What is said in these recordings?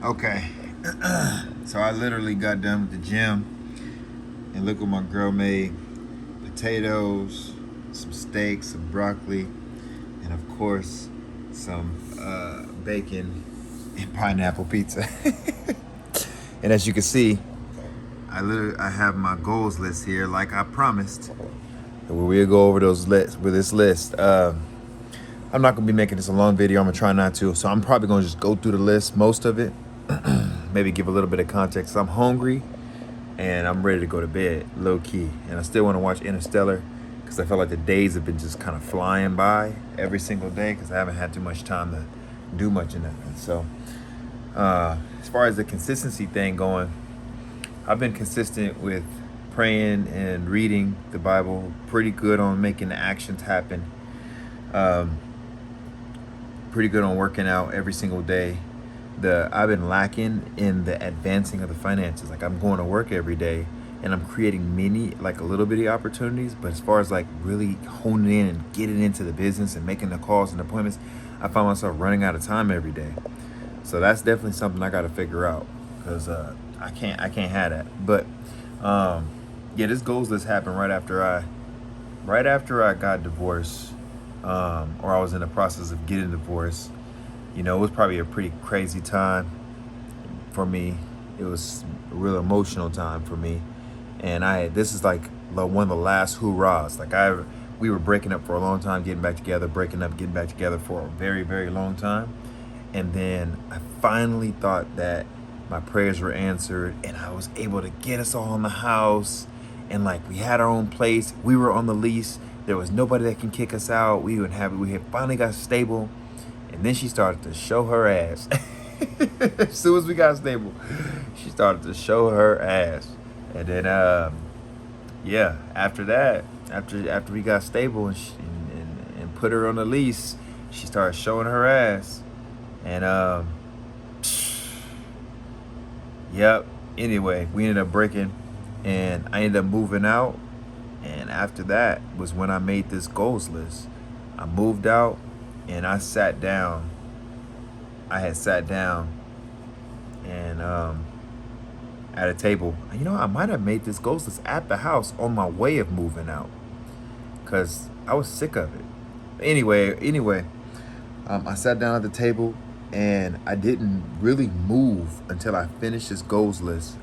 Okay. So I literally got done with the gym, and look what my girl made: potatoes, some steak, some broccoli, and of course some bacon and pineapple pizza. And as you can see, I have my goals list here, like I promised. We'll go over those lists with this list. I'm not gonna be making this a long video. I'm gonna try not to. So I'm probably gonna just go through the list, most of it. Maybe give a little bit of context. I'm hungry and I'm ready to go to bed, low key. And I still want to watch Interstellar because I feel like the days have been just kind of flying by every single day because I haven't had too much time to do much of nothing. So as far as the consistency thing going, I've been consistent with praying and reading the Bible, pretty good on making the actions happen. Pretty good on working out every single day. I've been lacking in the advancing of the finances. Like, I'm going to work every day and I'm creating many, like, a little bitty opportunities, but as far as like really honing in and getting into the business and making the calls and appointments, I find myself running out of time every day. So that's definitely something I got to figure out because I can't have that. But yeah, this goals list happened right after I got divorced, or I was in the process of getting divorced. You know, it was probably a pretty crazy time for me. It was a real emotional time for me, and this is like one of the last hurrahs. Like, we were breaking up for a long time, getting back together, breaking up, getting back together for a very, very long time. And then I finally thought that my prayers were answered and I was able to get us all in the house, and like we had our own place. We were on the lease. There was nobody that can kick us out. We had finally got stable. And then she started to show her ass. As soon as we got stable, she started to show her ass. And then yeah, after that, after we got stable and put her on the lease, she started showing her ass. And yep. Anyway, we ended up breaking, and I ended up moving out. And after that was when I made this goals list. I moved out and I sat down. I had sat down and at a table. You know, I might have made this goals list at the house on my way of moving out because I was sick of it. Anyway, I sat down at the table and I didn't really move until I finished this goals list,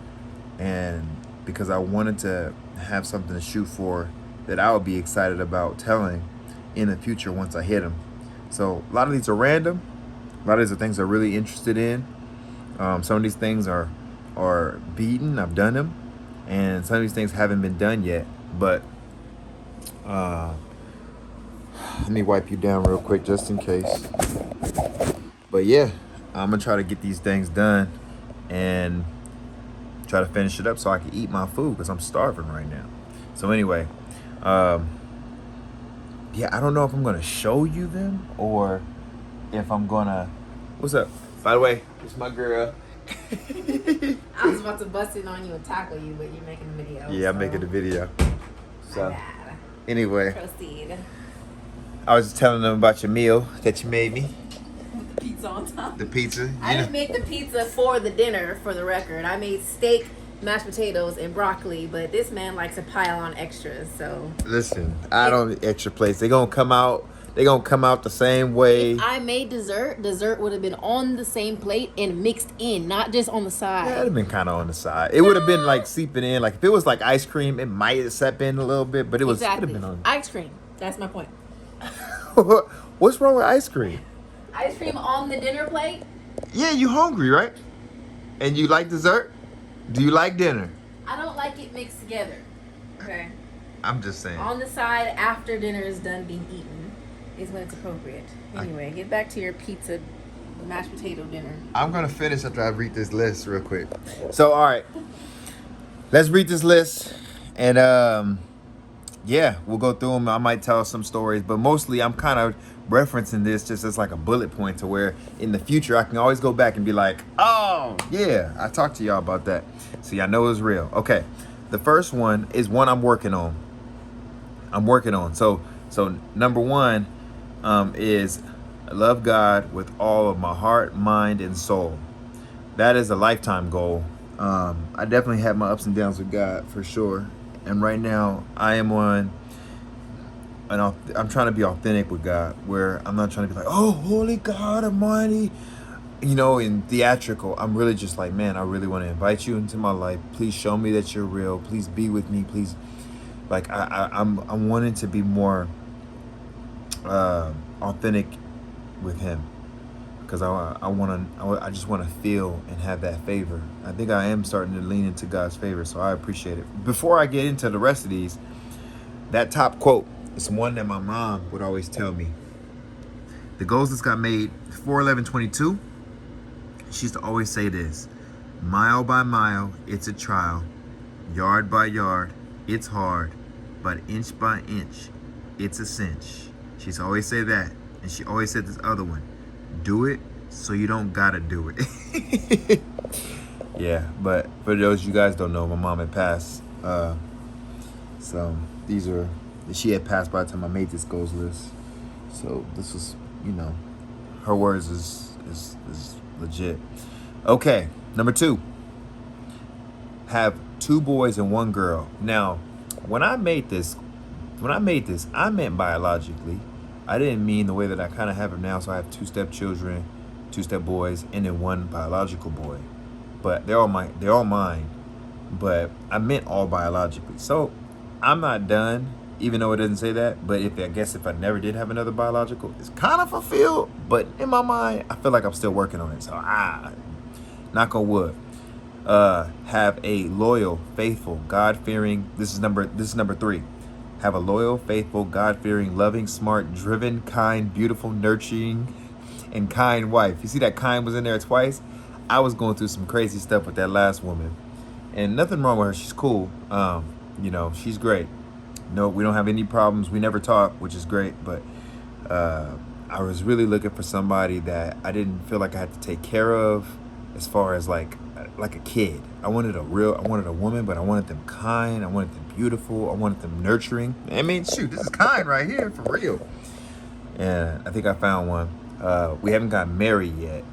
and because I wanted to have something to shoot for that I would be excited about telling in the future once I hit them. So a lot of these are random. A lot of these are things I'm really interested in. Some of these things are beaten. I've done them, and some of these things haven't been done yet. But let me wipe you down real quick just in case. But yeah, I'm gonna try to get these things done and try to finish it up so I can eat my food because I'm starving right now. So anyway, yeah, I don't know if I'm gonna show you them or if I'm gonna. What's up? By the way, it's my girl. I was about to bust in on you and tackle you, but you're making a video. Yeah, I'm making a video. So bad. anyway, Proceed. I was just telling them about your meal that you made me. With the pizza on top. The pizza. I didn't make the pizza for the dinner, for the record. I made steak, mashed potatoes, and broccoli, but this man likes to pile on extras, so. Listen, I don't extra plates. They gonna come out the same way. If I made dessert would have been on the same plate and mixed in, not just on the side. Yeah, it'd have been kind of on the side. It would have been like seeping in. Like if it was like ice cream, it might have seeped in a little bit, but it would have been on. Ice cream. That's my point. What's wrong with ice cream? Ice cream on the dinner plate? Yeah, you hungry, right? And you like dessert? Do you like dinner? I don't like it mixed together. Okay. I'm just saying. On the side after dinner is done being eaten is when it's appropriate. Anyway, get back to your pizza, mashed potato dinner. I'm gonna finish after I read this list real quick. So all right, let's read this list, and yeah, we'll go through them. I might tell some stories, but mostly I'm kind of referencing this just as like a bullet point to where in the future I can always go back and be like, oh yeah, I talked to y'all about that, so y'all know it's real. Okay, the first one is one I'm working on. So number one is love God with all of my heart, mind, and soul. that is a lifetime goal. I definitely had my ups and downs with God for sure, and right now I am on. And I'm trying to be authentic with God, where I'm not trying to be like, oh, holy God Almighty, in theatrical. I'm really just like, man, I really want to invite you into my life. Please show me that you're real. Please be with me. Please, like, I'm wanting to be more authentic with Him, because I just want to feel and have that favor. I think I am starting to lean into God's favor, so I appreciate it. Before I get into the rest of these, that top quote is one that my mom would always tell me. The goals that's got made 4/11/22. She used to always say this: mile by mile, it's a trial. Yard by yard, it's hard. But inch by inch, it's a cinch. She used to always say that. And she always said this other one: do it so you don't gotta do it. Yeah, but for those you guys don't know, my mom had passed. So she had passed by the time I made this goals list. So this was, her words is legit. Okay, number 2. Have 2 boys and 1 girl. Now, when I made this, I meant biologically. I didn't mean the way that I kind of have them now. So I have 2 stepchildren, 2 step boys, and then 1 biological boy. But they're all mine. But I meant all biologically. So I'm not done, even though it doesn't say that. But if I never did have another biological, it's kind of fulfilled. But in my mind, I feel like I'm still working on it. So knock on wood. Have a loyal, faithful, God-fearing. This is number 3. Have a loyal, faithful, God-fearing, loving, smart, driven, kind, beautiful, nurturing, and kind wife. You see that kind was in there twice? I was going through some crazy stuff with that last woman. And nothing wrong with her. She's cool. She's great. No, we don't have any problems. We never talk, which is great. But I was really looking for somebody that I didn't feel like I had to take care of, as far as like a kid. I wanted a woman, but I wanted them kind. I wanted them beautiful. I wanted them nurturing. I mean, shoot, this is kind right here, for real. And I think I found one. We haven't got married yet,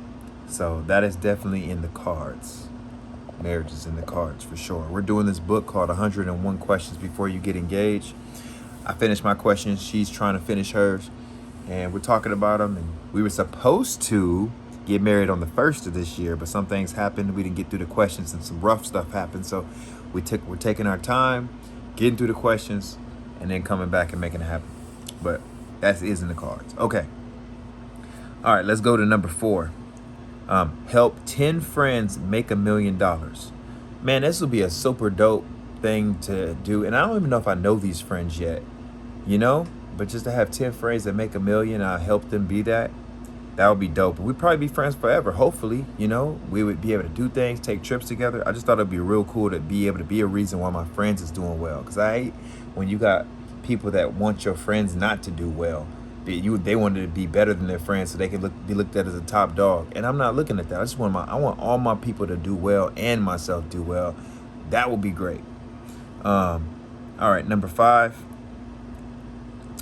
so that is definitely in the cards. Marriage is in the cards for sure. We're doing this book called 101 Questions Before You Get Engaged. I finished my questions. She's trying to finish hers. And we're talking about them. And we were supposed to get married on the 1st of this year, but some things happened. We didn't get through the questions and some rough stuff happened. So we're taking our time, getting through the questions, and then coming back and making it happen. But that is in the cards. Okay. All right, let's go to number 4. Help 10 friends make $1 million. Man, this will be a super dope thing to do. And I don't even know if I know these friends yet, but just to have 10 friends that make $1 million, I'll help them be that. That would be dope. We'd probably be friends forever. Hopefully, we would be able to do things, take trips together. I just thought it'd be real cool to be able to be a reason why my friends is doing well. Because I hate when you got people that want your friends not to do well. They wanted to be better than their friends so they could be looked at as a top dog. And I'm not looking at that. I want all my people to do well and myself do well. That would be great. All right, number 5.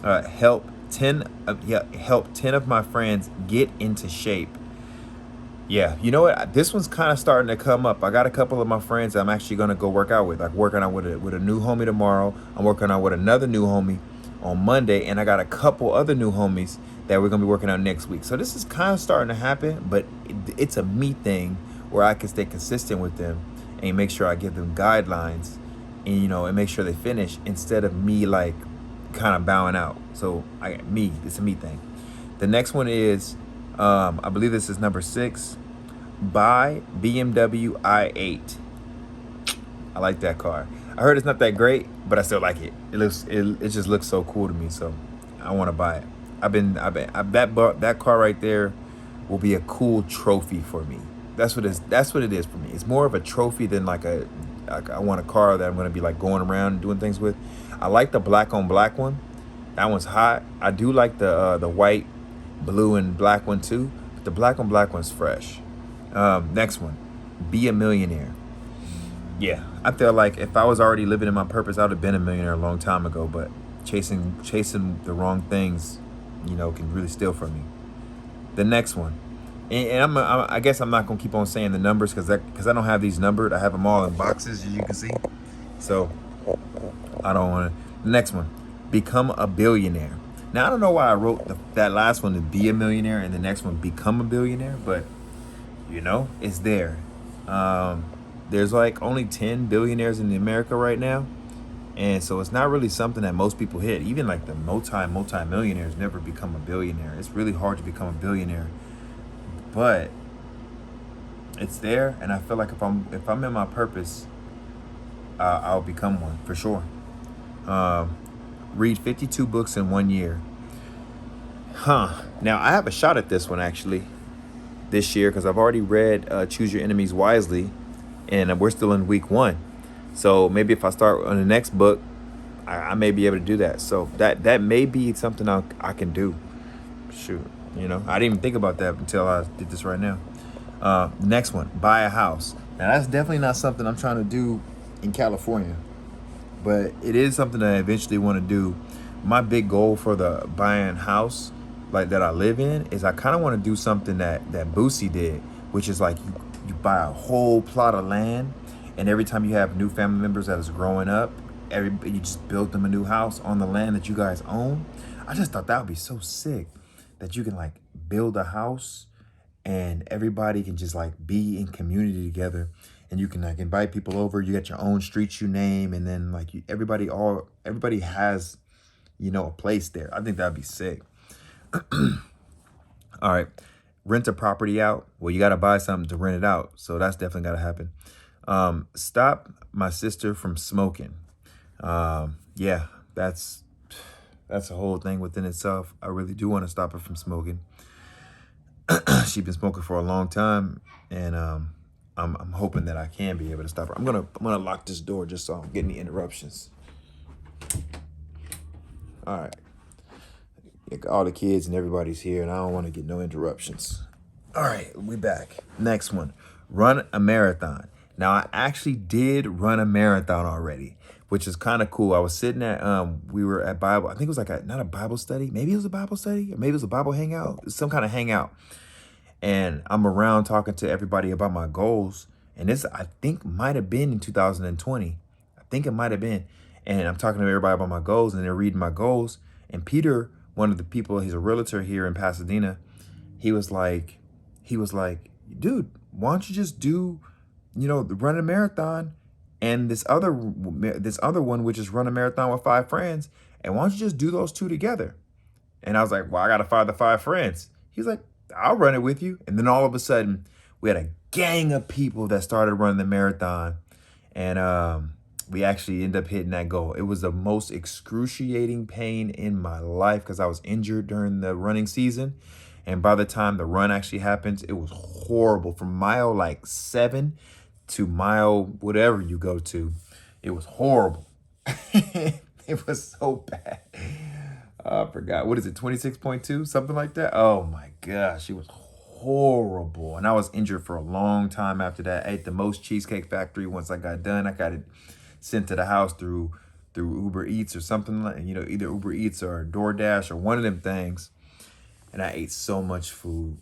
Help 10 of my friends get into shape. Yeah, you know what? This one's kind of starting to come up. I got a couple of my friends I'm actually going to go work out with. Like working out with a new homie tomorrow. I'm working out with another new homie on Monday, and I got a couple other new homies that we're gonna be working out next week. So this is kind of starting to happen, but it's a me thing where I can stay consistent with them and make sure I give them guidelines, and and make sure they finish instead of me like kind of bowing out. So it's a me thing. The next one is, I believe this is number 6. Buy BMW i8. I like that car. I heard it's not that great, but I still like it. It just looks so cool to me, so I want to buy it. That car right there will be a cool trophy for me. That's what it is for me. It's more of a trophy than like I want a car that I'm going to be like going around and doing things with. I like the black on black one. That one's hot. I do like the white, blue, and black one too. But the black on black one's fresh. Next one, be a millionaire. Yeah, I feel like if I was already living in my purpose, I would have been a millionaire a long time ago. But chasing the wrong things, can really steal from me. The next one, I guess I'm not gonna keep on saying the numbers because I don't have these numbered. I have them all in boxes, as you can see. So I don't want to. The next one, become a billionaire. Now I don't know why I wrote that last one to be a millionaire and the next one become a billionaire, but it's there. Um, there's like only 10 billionaires in America right now, and so it's not really something that most people hit. Even like the multi millionaires never become a billionaire. It's really hard to become a billionaire, but it's there, and I feel like if I'm in my purpose, I'll become one for sure. Um, read 52 books in 1 year. Huh. Now I have a shot at this one actually this year because I've already read Choose Your Enemies Wisely, and we're still in week 1. So maybe if I start on the next book, I may be able to do that. So that may be something I can do. Shoot, I didn't even think about that until I did this right now. Next one, buy a house. Now that's definitely not something I'm trying to do in California, but it is something that I eventually want to do. My big goal for the buying house like that I live in is I kind of want to do something that Boosie did, which is like you buy a whole plot of land, and every time you have new family members that is growing up, you just build them a new house on the land that you guys own. I just thought that would be so sick that you can like build a house and everybody can just like be in community together, and you can like invite people over. You got your own streets you name, and then like everybody has a place there. I think that'd be sick. All right, rent a property out. Well, you got to buy something to rent it out, so that's definitely got to happen. Stop my sister from smoking. Yeah, that's a whole thing within itself. I really do want to stop her from smoking. She's been smoking for a long time, and I'm hoping that I can be able to stop her. I'm gonna lock this door just so I don't get any interruptions. All right, all the kids and everybody's here, and I don't want to get no interruptions. All right, we back. Next one, run a marathon. Now I actually did run a marathon already, which is kind of cool. I was sitting at we were at Bible. I think it was like not a Bible study. Maybe it was a Bible study, or maybe it was a Bible hangout. Some kind of hangout. And I'm around talking to everybody about my goals. And this, I think, might have been in 2020. I think it might have been. And I'm talking to everybody about my goals, and they're reading my goals. And Peter, one of the people, he's a realtor here in Pasadena. He was like, dude, why don't you just do, run a marathon, and this other one, which is run a marathon with 5 friends. And why don't you just do those 2 together? And I was like, well, I got to find the 5 friends. He's like, I'll run it with you. And then all of a sudden, we had a gang of people that started running the marathon. And we actually ended up hitting that goal. It was the most excruciating pain in my life because I was injured during the running season. And by the time the run actually happens, it was horrible. From mile like 7 to mile whatever you go to, it was horrible. It was so bad. I forgot. What is it? 26.2? Something like that? Oh my gosh. It was horrible. And I was injured for a long time after that. I ate the most Cheesecake Factory. Once I got done, I got it sent to the house through Uber Eats or something like, either Uber Eats or DoorDash or one of them things. And I ate so much food,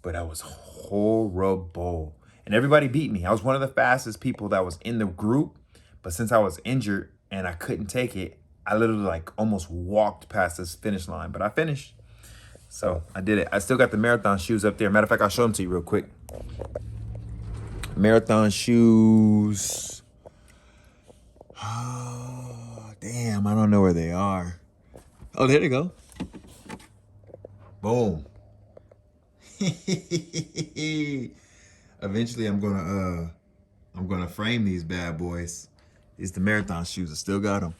but I was horrible. And everybody beat me. I was one of the fastest people that was in the group. But since I was injured and I couldn't take it, I literally like almost walked past this finish line, but I finished. So I did it. I still got the marathon shoes up there. Matter of fact, I'll show them to you real quick. Marathon shoes. Oh, damn, I don't know where they are. Oh, there they go. Boom. Eventually I'm gonna frame these bad boys. These the marathon shoes. I still got them.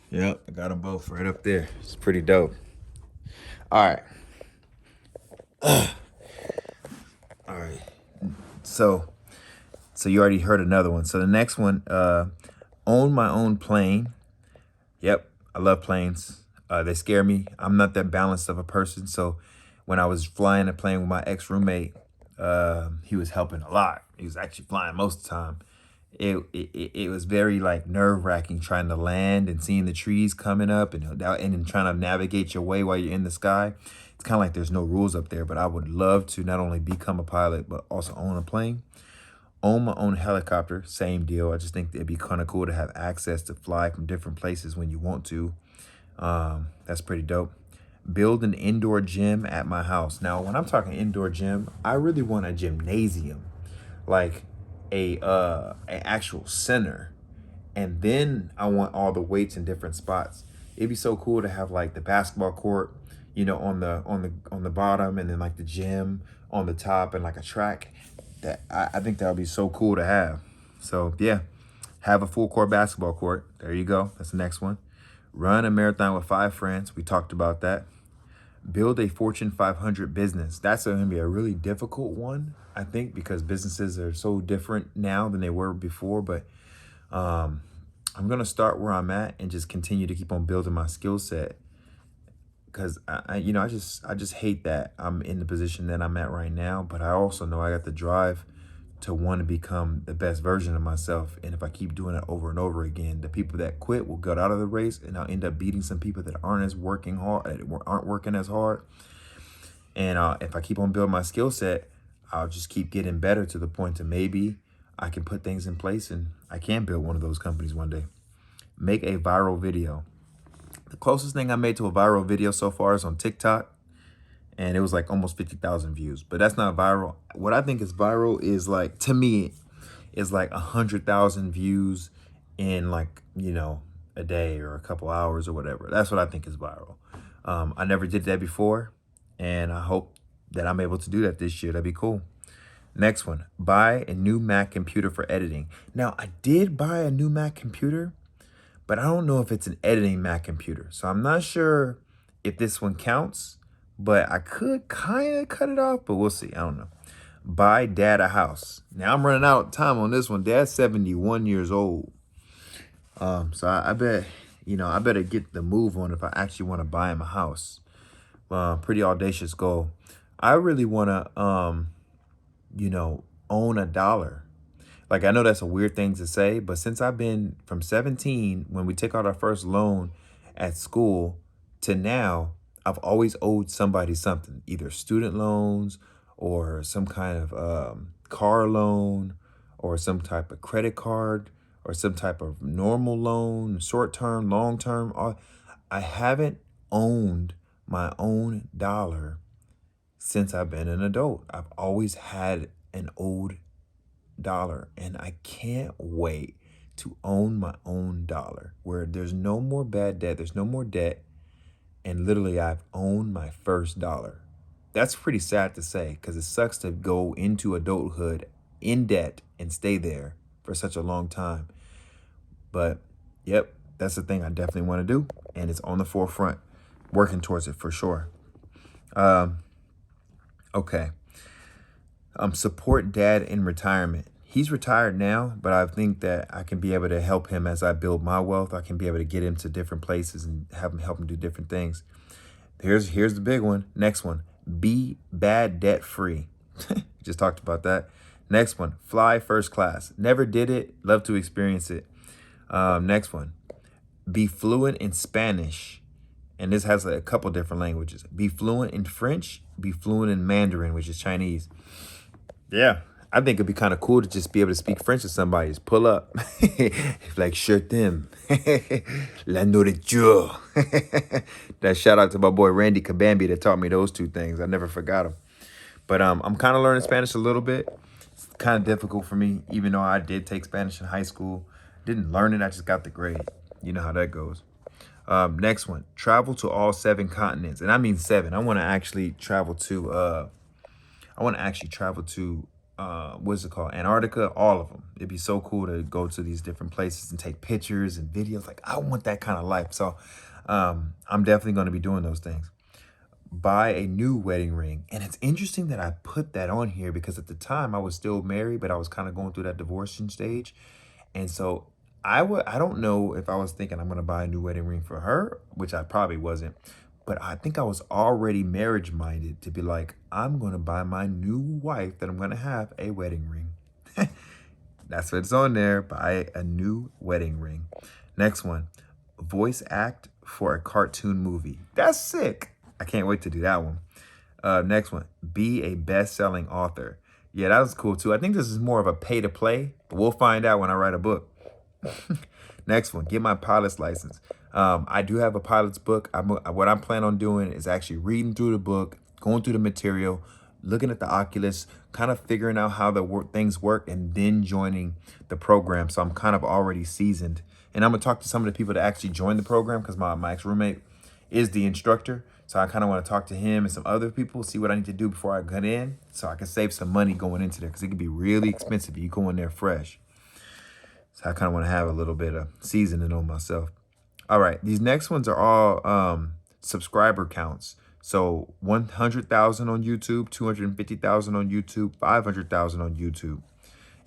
Yep, I got them both right up there. It's pretty dope. All right. All right. So you already heard another one. So the next one, own my own plane. Yep, I love planes. They scare me. I'm not that balanced of a person. So when I was flying a plane with my ex-roommate, he was helping a lot. He was actually flying most of the time. it was very like nerve wracking trying to land and seeing the trees coming up and then trying to navigate your way while you're in the sky. It's kind of like there's no rules up there, but I would love to not only become a pilot, but also own a plane, own my own helicopter. Same deal. I just think it'd be kind of cool to have access to fly from different places when you want to. That's pretty dope. Build an indoor gym at my house. Now, when I'm talking indoor gym, I really want a gymnasium, like a actual center, and then I want all the weights in different spots. It'd be so cool to have like the basketball court, on the bottom, and then like the gym on the top, and like a track. That I think that would be so cool to have. So yeah, have a full court basketball court. There you go. That's the next one. Run a marathon with 5 friends. We talked about that. Build a Fortune 500 business. That's going to be a really difficult one, I think, because businesses are so different now than they were before. But I'm going to start where I'm at and just continue to keep on building my skill set, because I just hate that I'm in the position that I'm at right now. But I also know I got the drive to want to become the best version of myself. And if I keep doing it over and over again, the people that quit will get out of the race, and I'll end up beating some people that aren't working as hard. And if I keep on building my skill set, I'll just keep getting better to the point to maybe I can put things in place and I can build one of those companies one day. Make a viral video. The closest thing I made to a viral video so far is on TikTok, and it was like almost 50,000 views. But that's not viral. What I think is viral is, like, to me, is like 100,000 views in like, a day or a couple hours or whatever. That's what I think is viral. I never did that before, and I hope that I'm able to do that this year. That'd be cool. Next one, buy a new Mac computer for editing. Now, I did buy a new Mac computer, but I don't know if it's an editing Mac computer. So I'm not sure if this one counts, but I could kind of cut it off, but we'll see. I don't know. Buy dad a house. Now I'm running out of time on this one. Dad's 71 years old. So I bet, I better get the move on if I actually want to buy him a house. Pretty audacious goal. I really want to, own a dollar. Like, I know that's a weird thing to say, but since I've been from 17, when we took out our first loan at school, to now, I've always owed somebody something, either student loans or some kind of car loan or some type of credit card or some type of normal loan, short-term, long-term. I haven't owned my own dollar since I've been an adult. I've always had an owed dollar, and I can't wait to own my own dollar where there's no more bad debt, there's no more debt, and literally I've owned my first dollar. That's pretty sad to say, because it sucks to go into adulthood in debt and stay there for such a long time. But yep, that's the thing I definitely want to do, and it's on the forefront, working towards it for sure. Okay. Support dad in retirement. He's retired now, but I think that I can be able to help him as I build my wealth. I can be able to get him to different places and help him do different things. Here's the big one. Next one, be bad debt free. Just talked about that. Next one, fly first class. Never did it. Love to experience it. Next one, be fluent in Spanish. And this has a couple different languages. Be fluent in French. Be fluent in Mandarin, which is Chinese. Yeah, I think it'd be kind of cool to just be able to speak French to somebody. Just pull up. Like, je t'aime. La nourriture. That shout out to my boy Randy Kabambi that taught me those two things. I never forgot them. But I'm kind of learning Spanish a little bit. It's kind of difficult for me, even though I did take Spanish in high school. Didn't learn it, I just got the grade. You know how that goes. Next one, travel to all 7 continents. And I mean 7. I want to actually travel to, what's it called? Antarctica, all of them. It'd be so cool to go to these different places and take pictures and videos. Like, I want that kind of life. So I'm definitely going to be doing those things. Buy a new wedding ring. And it's interesting that I put that on here because at the time I was still married, but I was kind of going through that divorcing stage. And so I don't know if I was thinking I'm going to buy a new wedding ring for her, which I probably wasn't. But I think I was already marriage minded to be like, I'm going to buy my new wife that I'm going to have a wedding ring. That's what's on there. Buy a new wedding ring. Next one, voice act for a cartoon movie. That's sick. I can't wait to do that one. Next one, be a best-selling author. Yeah, that was cool too. I think this is more of a pay to play, but we'll find out when I write a book. Next one, get my pilot's license. I do have a pilot's book. What I'm planning on doing is actually reading through the book, going through the material, looking at the Oculus, kind of figuring out how things work, and then joining the program. So I'm kind of already seasoned. And I'm gonna talk to some of the people that actually joined the program because my ex-roommate is the instructor. So I kind of want to talk to him and some other people, see what I need to do before I get in so I can save some money going into there because it can be really expensive if you go in there fresh. So I kind of want to have a little bit of seasoning on myself. All right, these next ones are all subscriber counts. So 100,000 on YouTube, 250,000 on YouTube, 500,000 on YouTube.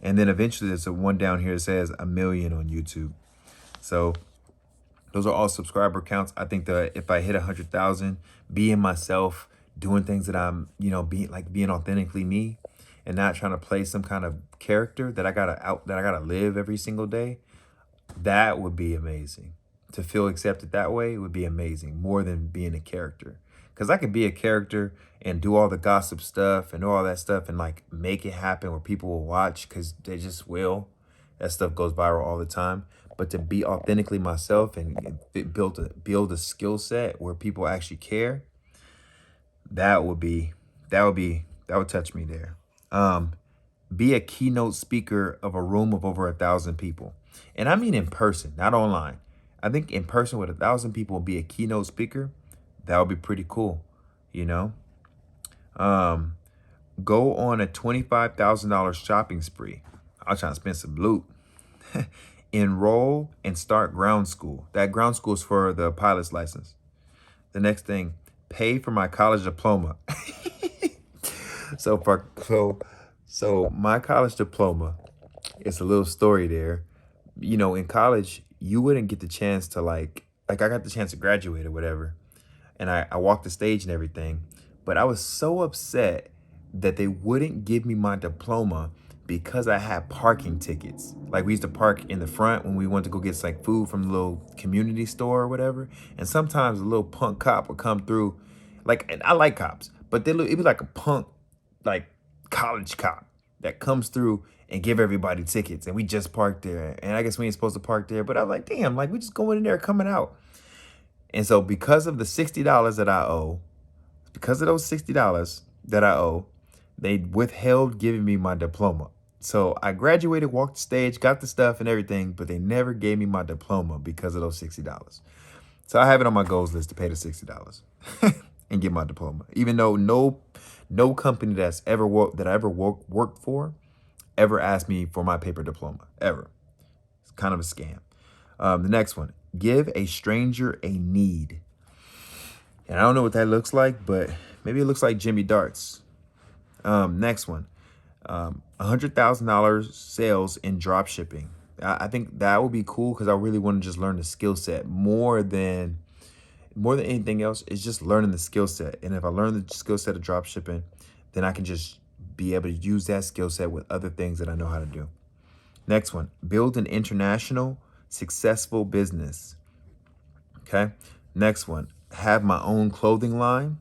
And then eventually there's a one down here that says 1 million on YouTube. So those are all subscriber counts. I think that if I hit 100,000, being myself, doing things that I'm, being authentically me and not trying to play some kind of character that I gotta live every single day, that would be amazing. To feel accepted that way would be amazing, more than being a character. Because I could be a character and do all the gossip stuff and all that stuff and like make it happen where people will watch because they just will. That stuff goes viral all the time. But to be authentically myself and build a skill set where people actually care, that would touch me there. Be a keynote speaker of a room of over 1,000 people. And I mean in person, not online. I think in person with 1,000 people be a keynote speaker. That would be pretty cool, Go on a $25,000 shopping spree. I'm trying to spend some loot. Enroll and start ground school. That ground school is for the pilot's license. The next thing, pay for my college diploma. So my college diploma, it's a little story there. In college, you wouldn't get the chance to like I got the chance to graduate or whatever. And I walked the stage and everything. But I was so upset that they wouldn't give me my diploma because I had parking tickets. Like we used to park in the front when we went to go get like food from the little community store or whatever. And sometimes a little punk cop would come through. And I like cops, but it'd be like a punk, like college cop that comes through and give everybody tickets. And we just parked there. And I guess we ain't supposed to park there. But I was like, damn, we just going in there, coming out. And so because of the $60 that I owe, because of those $60 that I owe, they withheld giving me my diploma. So I graduated, walked the stage, got the stuff and everything, but they never gave me my diploma because of those $60. So I have it on my goals list to pay the $60 and get my diploma. Even though no company that I ever worked for ever asked me for my paper diploma, ever. It's kind of a scam. The next one, give a stranger a need. And I don't know what that looks like, but maybe it looks like Jimmy Darts. Next one, $100,000 sales in drop shipping. I think that would be cool because I really want to just learn the skill set more than anything else. It's just learning the skill set. And if I learn the skill set of drop shipping, then I can just be able to use that skill set with other things that I know how to do. Next one, build an international successful business. Okay. Next one, have my own clothing line.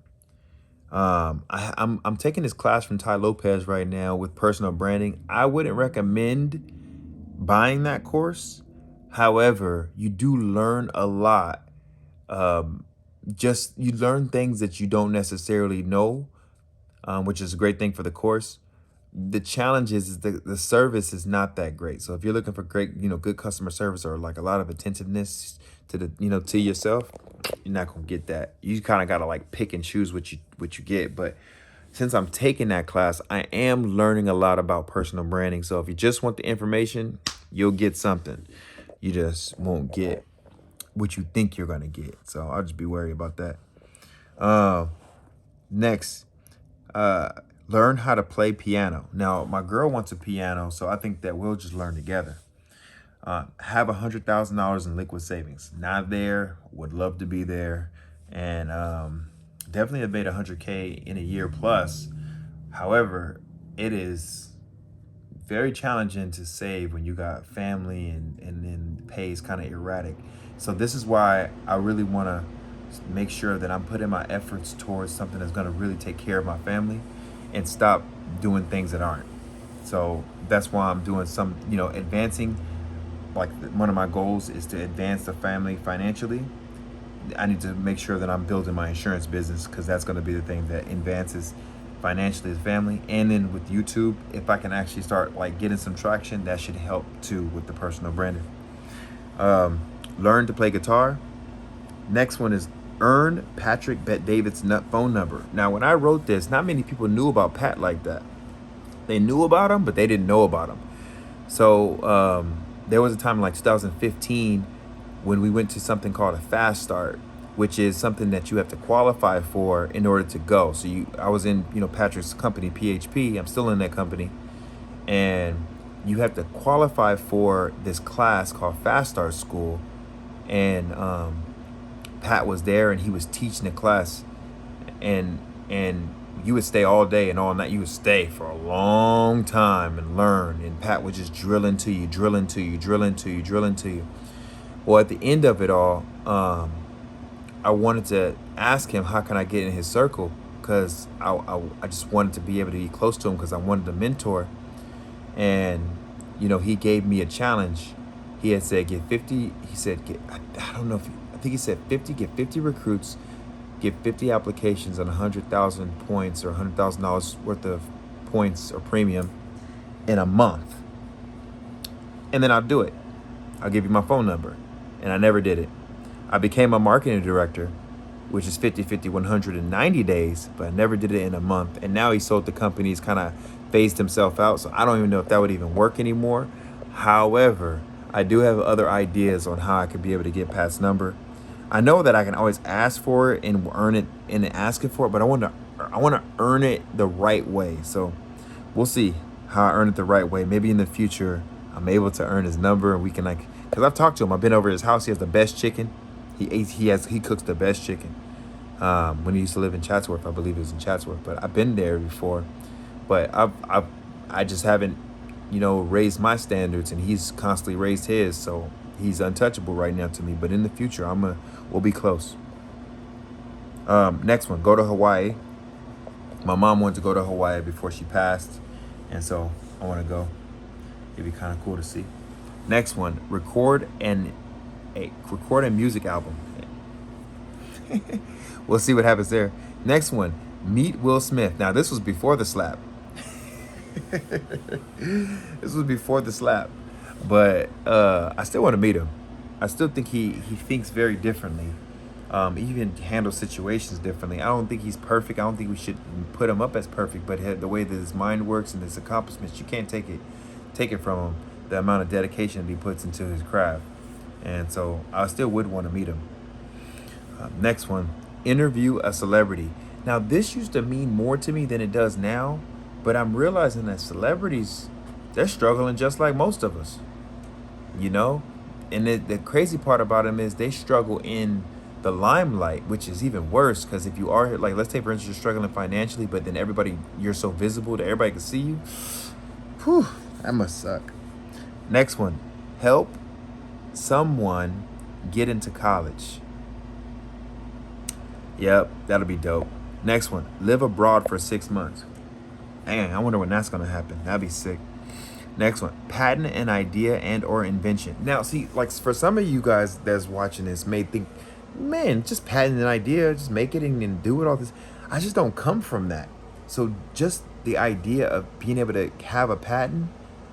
I'm taking this class from Ty Lopez right now with personal branding. I wouldn't recommend buying that course. However, you do learn a lot. You learn things that you don't necessarily know, which is a great thing for the course. The challenge is the service is not that great. So if you're looking for great, good customer service or like a lot of attentiveness to to yourself, you're not gonna get that. You kind of gotta like pick and choose what you get. But since I'm taking that class, I am learning a lot about personal branding. So if you just want the information, you'll get something. You just won't get what you think you're gonna get. So I'll just be worried about that. Next, learn how to play piano. Now, my girl wants a piano, so I think that we'll just learn together. Have $100,000 in liquid savings. Not there, would love to be there. And definitely have made $100K in a year plus. However, it is very challenging to save when you got family and then pay is kind of erratic. So this is why I really want to make sure that I'm putting my efforts towards something that's going to really take care of my family and stop doing things that aren't. So that's why I'm doing some, advancing. Like one of my goals is to advance the family financially. I need to make sure that I'm building my insurance business because that's going to be the thing that advances financially as family. And then with YouTube, if I can actually start like getting some traction, that should help too with the personal branding. Learn to play guitar. Next one is earn Patrick Bet-David's phone number. Now, when I wrote this, not many people knew about Pat like that. They knew about him, but they didn't know about him. So there was a time in like 2015 when we went to something called a fast start, which is something that you have to qualify for in order to go. So I was in, Patrick's company, PHP. I'm still in that company. And you have to qualify for this class called Fast Start School. And Pat was there and he was teaching the class. And you would stay all day and all night. You would stay for a long time and learn. And Pat would just drill into you, drill into you, drill into you, drill into you. Well, at the end of it all, I wanted to ask him, how can I get in his circle? Because I just wanted to be able to be close to him because I wanted to mentor. And, he gave me a challenge. He had said, get 50. He said, I don't know I think he said 50, get 50 recruits, get 50 applications on 100,000 points or $100,000 worth of points or premium in a month. And then I'll do it. I'll give you my phone number. And I never did it. I became a marketing director, which is 50, 190 days, but I never did it in a month. And now he sold the company. He's kind of phased himself out. So I don't even know if that would even work anymore. However, I do have other ideas on how I could be able to get Pat's number. I know that I can always ask for it and earn it and ask it for it, but I want to earn it the right way. So we'll see how I earn it the right way. Maybe in the future, I'm able to earn his number and we can because I've talked to him. I've been over at his house. He has the best chicken. He cooks the best chicken. When he used to live in Chatsworth, I believe it was in Chatsworth, but I've been there before. But I just haven't, raised my standards, and he's constantly raised his. So he's untouchable right now to me. But in the future, we'll be close. Next one, go to Hawaii. My mom wanted to go to Hawaii before she passed, and so I want to go. It'd be kind of cool to see. Next one, record a music album. We'll see what happens there. Next one, meet Will Smith. Now this was before the slap. This was before the slap, but I still want to meet him. I still think he thinks very differently. He even handles situations differently. I don't think he's perfect. I don't think we should put him up as perfect, but the way that his mind works and his accomplishments, you can't take it from him. The amount of dedication that he puts into his craft. And so I still would want to meet him. Next one, interview a celebrity. Now this used to mean more to me than it does now, but I'm realizing that celebrities, they're struggling just like most of us, and the crazy part about them is they struggle in the limelight, which is even worse. Because if you are like, let's say for instance, you're struggling financially, but then you're so visible that everybody can see you. Whew, that must suck. Next one, help someone get into college. Yep, that'll be dope. Next one, live abroad for 6 months. Dang, I wonder when that's gonna happen. That'd be sick. Next one, patent an idea and or invention. Now, see, like for some of you guys that's watching this may think, man, just patent an idea, just make it and do it all this. I just don't come from that. So just the idea of being able to have a patent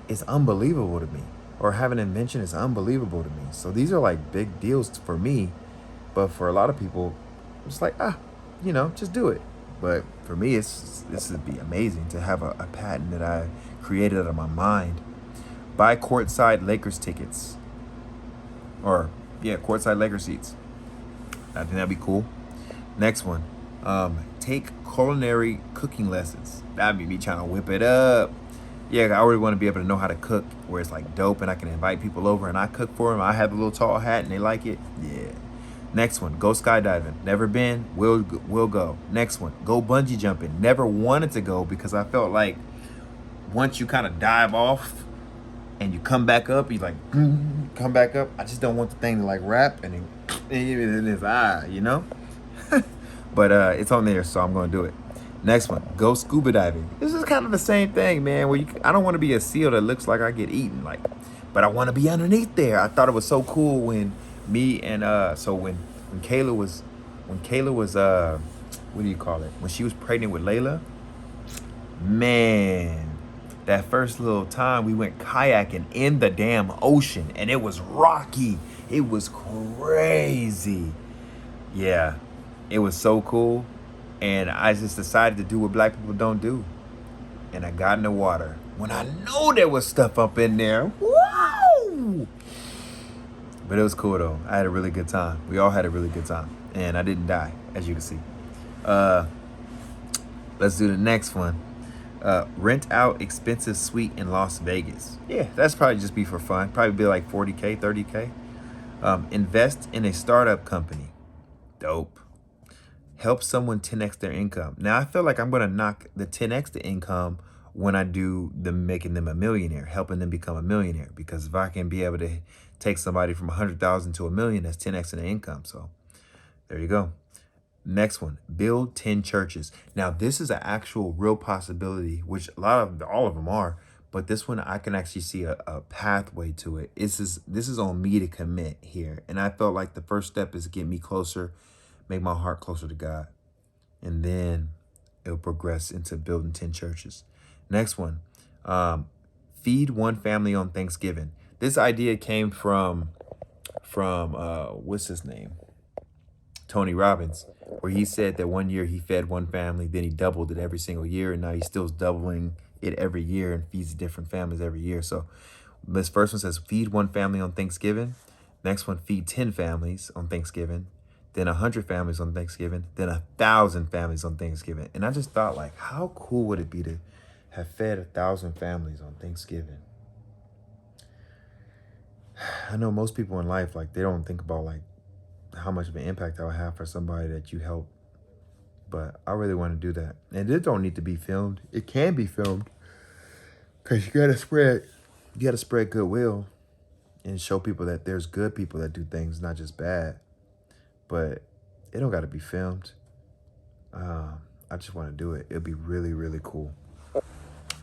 is unbelievable to me, or have an invention is unbelievable to me. So these are like big deals for me, but for a lot of people, it's like, just do it. But for me, this would be amazing to have a patent that I created out of my mind. Buy courtside Lakers tickets, courtside Lakers seats. I think that'd be cool. Next one, take culinary cooking lessons. That'd be me trying to whip it up. Yeah, I already want to be able to know how to cook where it's like dope and I can invite people over and I cook for them. I have a little tall hat and they like it. Yeah. Next one, go skydiving. Never been, will go. Next one, go bungee jumping. Never wanted to go because I felt like once you kind of dive off and you come back up, you like come back up. I just don't want the thing to like wrap and then in his eye, you know. But it's on there, so I'm gonna do it. Next one, go scuba diving. This is kind of the same thing, man. Where I don't want to be a seal that looks like I get eaten, like, but I want to be underneath there. I thought it was so cool when me and so when Kayla was what do you call it? When she was pregnant with Layla, man, that first little time we went kayaking in the damn ocean and it was rocky. It was crazy. Yeah, it was so cool. And I just decided to do what black people don't do. And I got in the water when I know there was stuff up in there. Woo! But it was cool though. I had a really good time. We all had a really good time. And I didn't die, as you can see. Let's do the next one. Rent out expensive suite in Las Vegas. Yeah, that's probably just be for fun. Probably be like 40K, 30K. Invest in a startup company. Dope. Help someone 10x their income. Now I feel like I'm gonna knock the 10x the income when I do them making them a millionaire, helping them become a millionaire. Because if I can be able to take somebody from 100,000 to $1 million, that's 10x in their income. So there you go. Next one, build 10 churches. Now this is an actual real possibility, which all of them are, but this one I can actually see a pathway to it. This is on me to commit here. And I felt like the first step is get me closer, make my heart closer to God. And then it'll progress into building 10 churches. Next one, feed one family on Thanksgiving. This idea came from what's his name? Tony Robbins, where he said that one year he fed one family, then he doubled it every single year, and now he's still doubling it every year and feeds different families every year. So this first one says feed one family on Thanksgiving. Next one, feed 10 families on Thanksgiving. Then 100 families on Thanksgiving. Then 1,000 families on Thanksgiving. And I just thought, like, how cool would it be to have fed 1,000 families on Thanksgiving? I know most people in life, like, they don't think about like how much of an impact I would have for somebody that you help. But I really want to do that. And it don't need to be filmed. It can be filmed. Because you gotta spread goodwill and show people that there's good people that do things, not just bad. But it don't gotta be filmed. I just want to do it. It'll be really, really cool.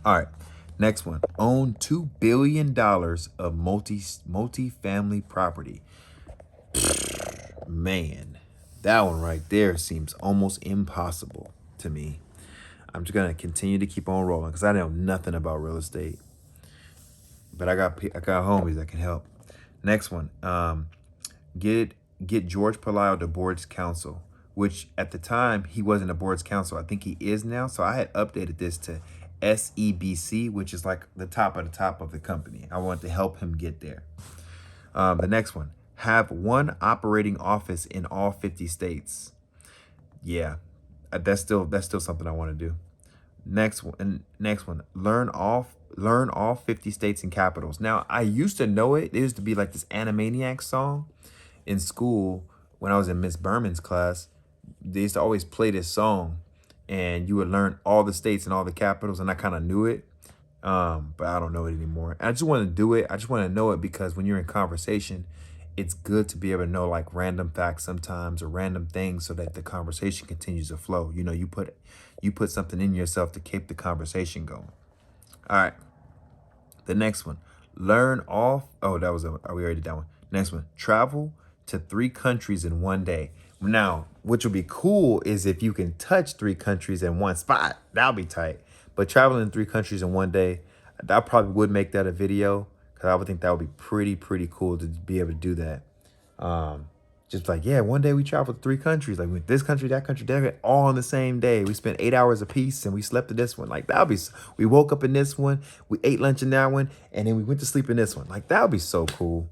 All right. Next one. Own $2 billion of multi-family property. Man, that one right there seems almost impossible to me. I'm just gonna continue to keep on rolling because I know nothing about real estate, but I got homies that can help. Next one, get George Palaio to board's counsel, which at the time he wasn't a board's counsel. I think he is now. So I had updated this to SEBC, which is like the top of the company. I want to help him get there. The next one. Have one operating office in all 50 states. Yeah, that's still something I want to do. Next one. Learn all 50 states and capitals. Now, I used to know it. There used to be like this Animaniacs song in school when I was in Miss Berman's class. They used to always play this song, and you would learn all the states and all the capitals, and I kind of knew it. But I don't know it anymore. I just want to do it. I just want to know it because when you're in conversation, it's good to be able to know like random facts sometimes or random things so that the conversation continues to flow. You know, you put something in yourself to keep the conversation going. All right. The next one, learn all. Oh, we already did that one. Next one, travel to 3 countries in one day. Now, which would be cool is if you can touch 3 countries in one spot. That'll be tight. But traveling 3 countries in one day, I probably would make that a video. Because I would think that would be pretty cool to be able to do that. Just like, yeah, one day we traveled to 3 countries. Like, we went this country, that all on the same day. We spent 8 hours apiece and we slept in this one. Like, we woke up in this one, we ate lunch in that one, and then we went to sleep in this one. Like, that would be so cool.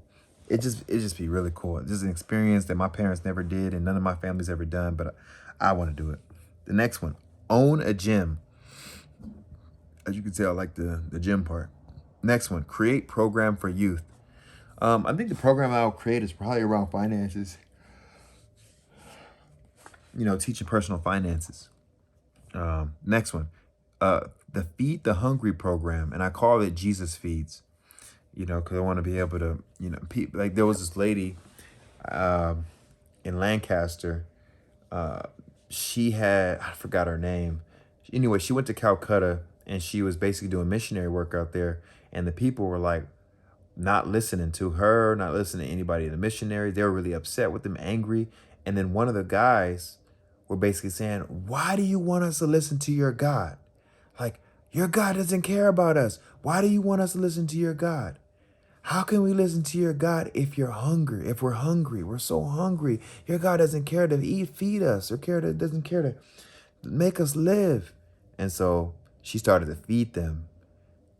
It just be really cool. It's just an experience that my parents never did and none of my family's ever done, but I want to do it. The next one, own a gym. As you can tell, I like the gym part. Next one, create program for youth. I think the program I'll create is probably around finances. You know, teaching personal finances. Next one, the Feed the Hungry program, and I call it Jesus Feeds. Because I want to be able to, like there was this lady um, in Lancaster. Uh, she had, I forgot her name. Anyway, she went to Calcutta and she was basically doing missionary work out there. And the people were like not listening to her, not listening to anybody in the missionary. They were really upset with them, angry. And then one of the guys were basically saying, "Why do you want us to listen to your God? Like, your God doesn't care about us. Why do you want us to listen to your God? How can we listen to your God if you're hungry? If we're hungry, we're so hungry. Your God doesn't care to feed us, or doesn't care to make us live." And so she started to feed them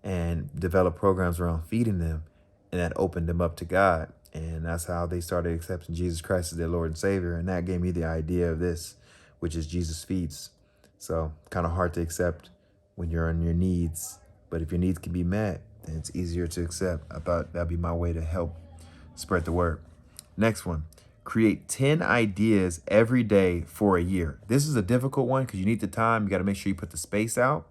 and develop programs around feeding them, and that opened them up to God. And that's how they started accepting Jesus Christ as their Lord and Savior. And that gave me the idea of this, which is Jesus Feeds. So kind of hard to accept when you're on your needs, but if your needs can be met, then it's easier to accept. I thought that'd be my way to help spread the word. Next one, create 10 ideas every day for a year. This is a difficult one because you need the time. You got to make sure you put the space out.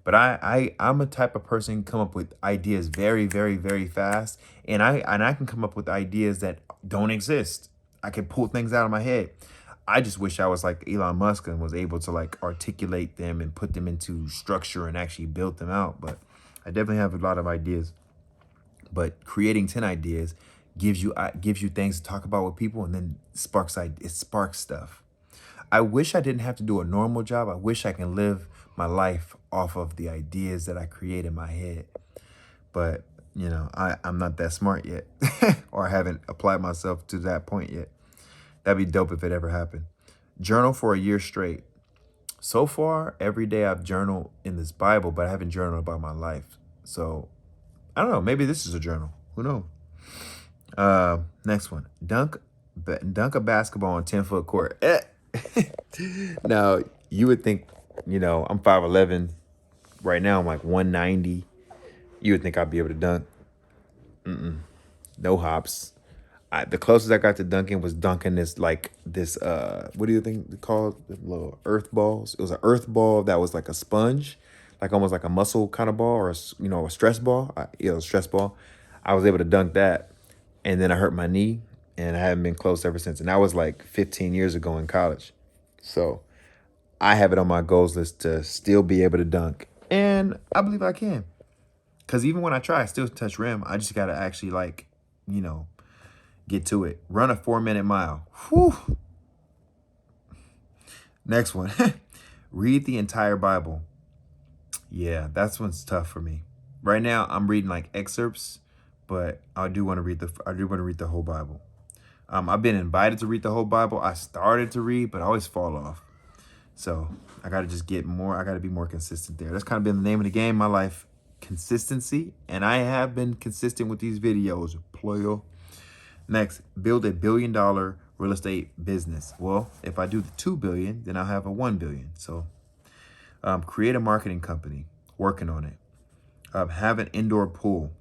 But I'm a type of person who come up with ideas very, very, very fast. And I can come up with ideas that don't exist. I can pull things out of my head. I just wish I was like Elon Musk and was able to like articulate them and put them into structure and actually build them out. But I definitely have a lot of ideas. But creating 10 ideas gives you things to talk about with people, and then it sparks stuff. I wish I didn't have to do a normal job. I wish I can live my life off of the ideas that I create in my head. But, I'm not that smart yet, or I haven't applied myself to that point yet. That'd be dope if it ever happened. Journal for a year straight. So far, every day I've journaled in this Bible, but I haven't journaled about my life. So I don't know. Maybe this is a journal. Who knows? Next one. Dunk a basketball on 10-foot court. Now, you would think, I'm 5'11". Right now, I'm like 190. You would think I'd be able to dunk. No hops. The closest I got to dunking was dunking this what do you think they call it? The little earth balls. It was an earth ball that was like a sponge, like almost like a muscle kind of ball, or a stress ball. A stress ball. I was able to dunk that, and then I hurt my knee, and I haven't been close ever since. And that was like 15 years ago in college. So I have it on my goals list to still be able to dunk, and I believe I can. Cause even when I try, I still touch rim. I just gotta actually get to it. Run a 4-minute mile. Whew. Next one. Read the entire Bible. Yeah, that's one's tough for me. Right now, I'm reading like excerpts, but I do want to read the whole Bible. I've been invited to read the whole Bible. I started to read, but I always fall off. So I got to just get more. I got to be more consistent there. That's kind of been the name of the game in my life. Consistency. And I have been consistent with these videos. Player. Next, build $1 billion real estate business. Well, if I do the 2 billion, then I'll have a 1 billion. So create a marketing company, working on it. Have an indoor pool.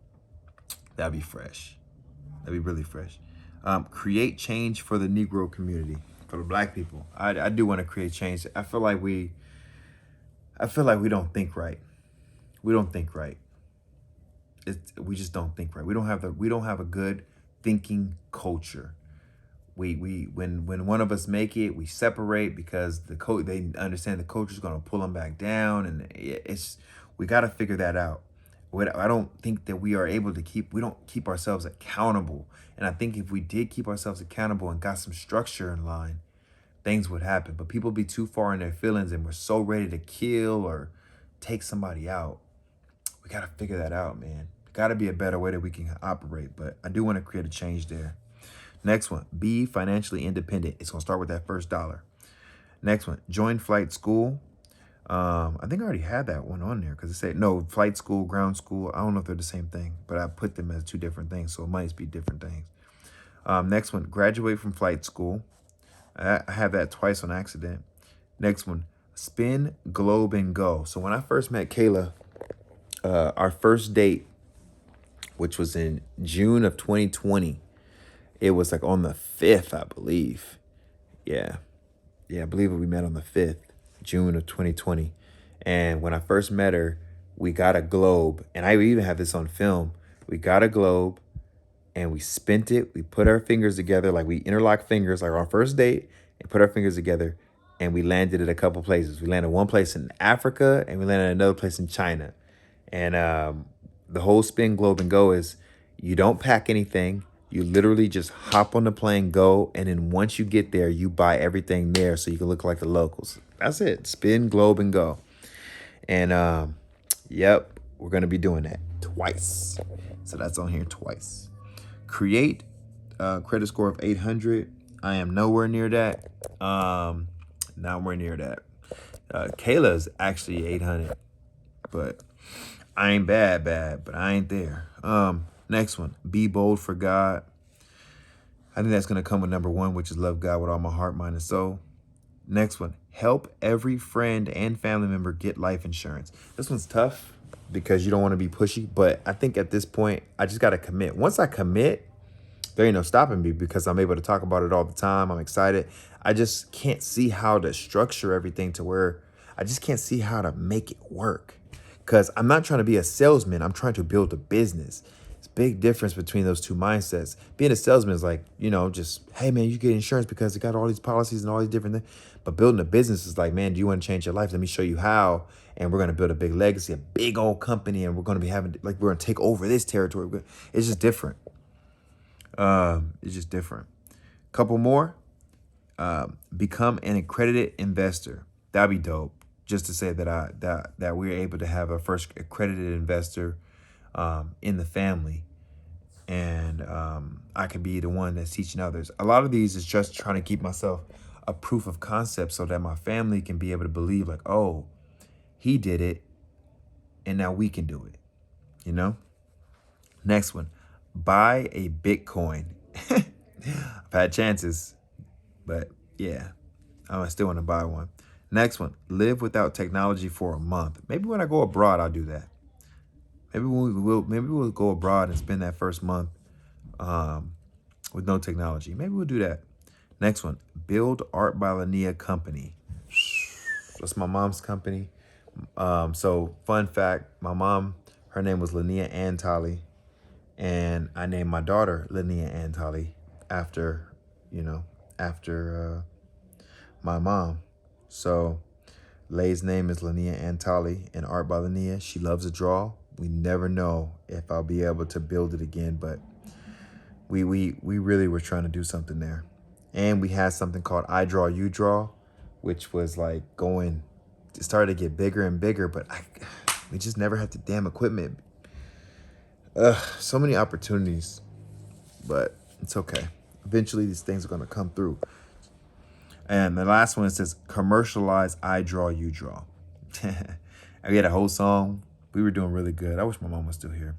That'd be fresh. That'd be really fresh. Create change for the Negro community, for the Black people. I do want to create change. I feel like we don't think right. We don't think right. We just don't think right. We don't have a good thinking culture. When one of us make it, we separate because they understand the culture is going to pull them back down, and we got to figure that out. I don't think that we don't keep ourselves accountable. And I think if we did keep ourselves accountable and got some structure in line, things would happen. But people be too far in their feelings, and we're so ready to kill or take somebody out. We got to figure that out, man. Got to be a better way that we can operate. But I do want to create a change there. Next one, be financially independent. It's going to start with that first dollar. Next one, join flight school. I think I already had that one on there because it said, no, flight school, ground school. I don't know if they're the same thing, but I put them as two different things. So it might be different things. Next one, graduate from flight school. I have that twice on accident. Next one, spin, globe, and go. So when I first met Kayla, our first date, which was in June of 2020, it was like on the 5th, I believe. Yeah, I believe we met on the 5th, June of 2020. And when I first met her, we got a globe, and I even have this on film. We got a globe and we spent it. We put our fingers together, like we interlocked fingers, like our first date, and put our fingers together, and we landed at a couple places. We landed one place in Africa, and we landed at another place in China. And the whole spin globe and go is you don't pack anything. You literally just hop on the plane, go, and then once you get there, you buy everything there so you can look like the locals. That's it. Spin, globe, and go. And yep, we're gonna be doing that twice. So that's on here twice. Create a credit score of 800. I am nowhere near that. Nowhere near that. Kayla's actually 800, but I ain't bad, but I ain't there. Next one, be bold for God. I think that's gonna come with number one, which is love God with all my heart, mind, and soul. Next one, help every friend and family member get life insurance. This one's tough because you don't want to be pushy, but I think at this point, I just got to commit. Once I commit, there ain't no stopping me because I'm able to talk about it all the time. I'm excited. I just can't see how to structure everything to where I just can't see how to make it work because I'm not trying to be a salesman. I'm trying to build a business. It's a big difference between those two mindsets. Being a salesman is like, just, hey, man, you get insurance because it got all these policies and all these different things. But building a business is like, man, do you want to change your life? Let me show you how. And we're going to build a big legacy, a big old company. And we're going to be we're going to take over this territory. It's just different. It's just different. Couple more. Become an accredited investor. That'd be dope. Just to say that we're able to have a first accredited investor in the family, and I can be the one that's teaching others. A lot of these is just trying to keep myself a proof of concept so that my family can be able to believe like, oh, he did it, and now we can do it. Next one, buy a Bitcoin. I've had chances, but yeah, I still want to buy one. Next one, live without technology for a month. Maybe when I go abroad, I'll do that. Maybe we'll go abroad and spend that first month with no technology. Maybe we'll do that. Next one, build Art by Lania company. That's my mom's company. So fun fact, my mom, her name was Lania Antali, and I named my daughter Lania Antali after my mom. So Lay's name is Lania Antali, and Art by Lania. She loves to draw. We never know if I'll be able to build it again, but we really were trying to do something there. And we had something called I Draw, You Draw, which was like it started to get bigger and bigger, but we just never had the damn equipment. So many opportunities, but it's okay. Eventually these things are gonna come through. And the last one, it says, commercialize I Draw, You Draw. We had a whole song. We were doing really good. I wish my mom was still here.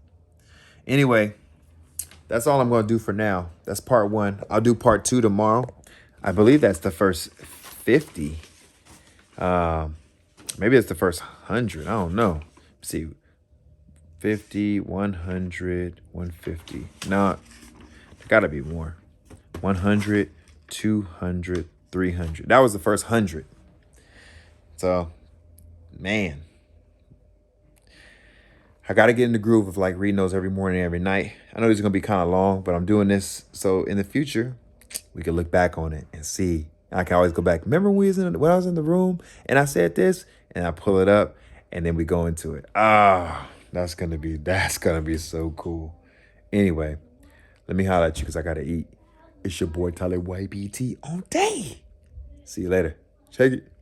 Anyway, that's all I'm going to do for now. That's part one. I'll do part two tomorrow. I believe that's the first 50. Maybe it's the first 100. I don't know. Let's see. 50, 100, 150. No, there got to be more. 100, 200, 300. That was the first 100. So, man, I got to get in the groove of like reading those every morning, every night. I know these are going to be kind of long, but I'm doing this so in the future, we can look back on it and see. I can always go back. Remember when I was in the room and I said this, and I pull it up and then we go into it. That's going to be so cool. Anyway, let me holler at you because I got to eat. It's your boy Tyler YBT on day. See you later. Check it.